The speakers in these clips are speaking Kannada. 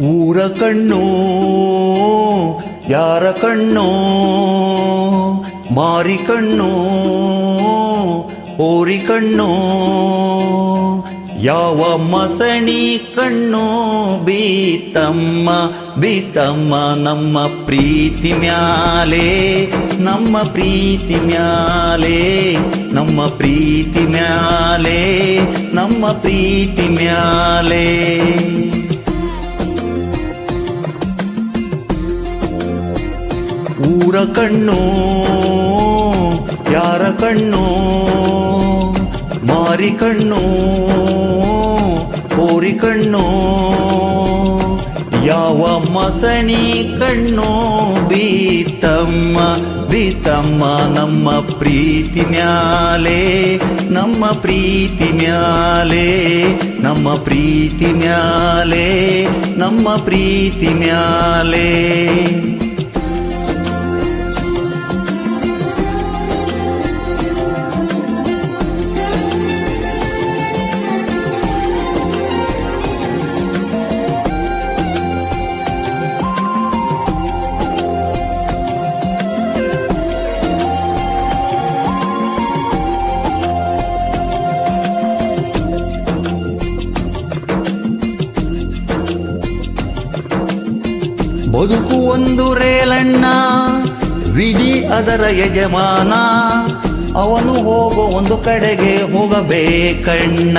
ಊರ ಕಣ್ಣು ಯಾರ ಕಣ್ಣು, ಮಾರಿ ಕಣ್ಣು ಓರಿ ಕಣ್ಣು, ಯಾವ ಮಸಣಿ ಕಣ್ಣು ಬೀತಮ್ಮ ಬೀತಮ್ಮ ನಮ್ಮ ಪ್ರೀತಿ ಮ್ಯಾಲೆ, ನಮ್ಮ ಪ್ರೀತಿ ಮ್ಯಾಲೆ, ನಮ್ಮ ಪ್ರೀತಿ ಮ್ಯಾಲೆ, ನಮ್ಮ ಪ್ರೀತಿ ಮ್ಯಾಲೆ. ಊರ ಕಣ್ಣು ಯಾರ ಕಣ್ಣು, ಮಾರಿ ಕಣ್ಣು ಓರಿ ಕಣ್ಣು, ಯಾವ ಮಸಣಿ ಕಣ್ಣು ಬೀತಮ್ಮ ಬೀತಮ್ಮ ನಮ್ಮ ಪ್ರೀತಿ ಮ್ಯಾಲೆ, ನಮ್ಮ ಪ್ರೀತಿ ಮ್ಯಾಲೆ, ನಮ್ಮ ಪ್ರೀತಿ ಮ್ಯಾಲೆ, ನಮ್ಮ ಪ್ರೀತಿ ಮ್ಯಾಲೆ. ಬದುಕು ಒಂದು ರೇಲಣ್ಣ, ವಿಧಿ ಅದರ ಯಜಮಾನ, ಅವನು ಹೋಗೋ ಒಂದು ಕಡೆಗೆ ಹೋಗಬೇಕಣ್ಣ.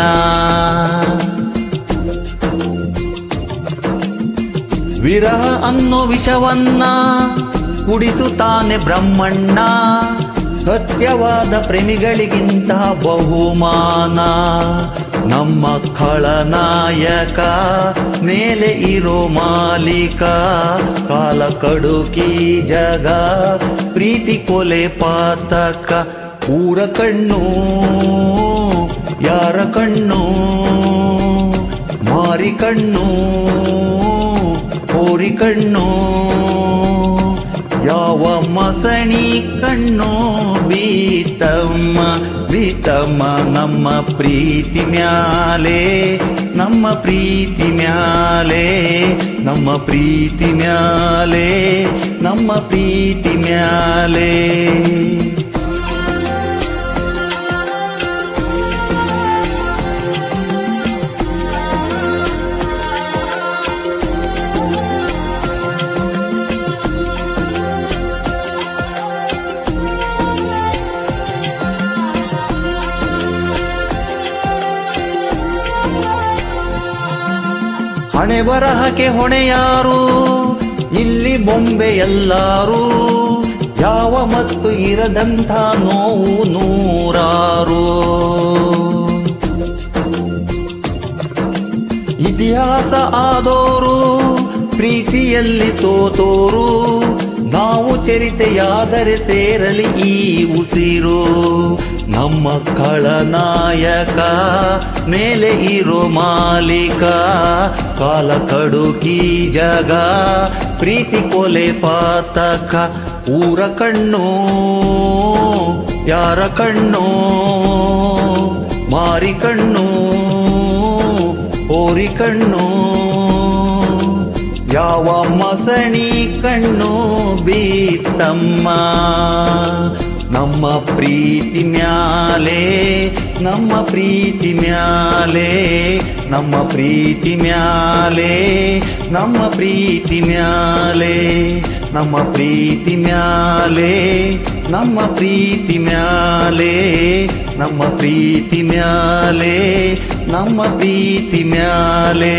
ವಿರಹ ಅನ್ನೋ ವಿಷವನ್ನ ಕುಡಿಸುತ್ತಾನೆ ಬ್ರಹ್ಮಣ್ಣ, ಸತ್ಯವಾದ ಪ್ರೇಮಿಗಳಿಗಿಂತ ಬಹುಮಾನ. ನಮ್ಮ ಖಳನಾಯಕ ಮೇಲೆ ಇರೋ ಮಾಲೀಕ, ಕಾಲ ಕಡುಕಿ ಜಗ ಪ್ರೀತಿ ಕೊಲೆ ಪಾತಕ. ಊರ ಕಣ್ಣು ಯಾರ ಕಣ್ಣು, ಮಾರಿ ಕಣ್ಣು ಓರಿ ಕಣ್ಣು, ಯಾವ ಮಸಣಿ ಕಣ್ಣು ಬೀತಮ್ಮ ಬೀತಮ್ಮ ನಮ್ಮ ಪ್ರೀತಿ ಮ್ಯಾಲೆ, ನಮ್ಮ ಪ್ರೀತಿ ಮ್ಯಾಲೆ, ನಮ್ಮ ಪ್ರೀತಿ ಮ್ಯಾಲೆ, ನಮ್ಮ ಪ್ರೀತಿ ಮ್ಯಾಲೆ. ಹಣೆ ಬರಹಕ್ಕೆ ಹೊಣೆಯಾರು ಇಲ್ಲಿ ಬೊಂಬೆ ಎಲ್ಲಾರು, ಯಾವ ಮತ್ತು ಇರದಂಥ ನೋವು ನೂರಾರು. ಇತಿಹಾಸ ಆದೋರು ಪ್ರೀತಿಯಲ್ಲಿ ಸೋತೋರು, ನಾವು ಚರಿತೆಯಾದರೆ ಸೇರಲಿ ಈ ಉಸಿರು. ನಮ್ಮ ಖಳನಾಯಕ ಮೇಲೆ ಇರೋ ಮಾಲೀಕ, ಕಾಲ ಕಡುಕಿ ಜಗ ಪ್ರೀತಿ ಕೊಲೆ ಪಾತಕ. ಊರ ಕಣ್ಣು ಯಾರ ಕಣ್ಣು, ಮಾರಿ ಕಣ್ಣು ಓರಿ ಕಣ್ಣು, ಯಾವ ಮಸಣಿ ಕಣ್ಣು ಬೀತಮ್ಮ. ನಮ್ಮ ಪ್ರೀತಿ ಮ್ಯಾಲೆ, ನಮ್ಮ ಪ್ರೀತಿ ಮ್ಯಾಲೆ, ನಮ್ಮ ಪ್ರೀತಿ ಮ್ಯಾಲೆ, ನಮ್ಮ ಪ್ರೀತಿ ಮ್ಯಾಲೆ, ನಮ್ಮ ಪ್ರೀತಿ ಮ್ಯಾಲೆ, ನಮ್ಮ ಪ್ರೀತಿ ಮ್ಯಾಲೆ, ನಮ್ಮ ಪ್ರೀತಿ ಮ್ಯಾಲೆ, ನಮ್ಮ ಪ್ರೀತಿ ಮ್ಯಾಲೆ.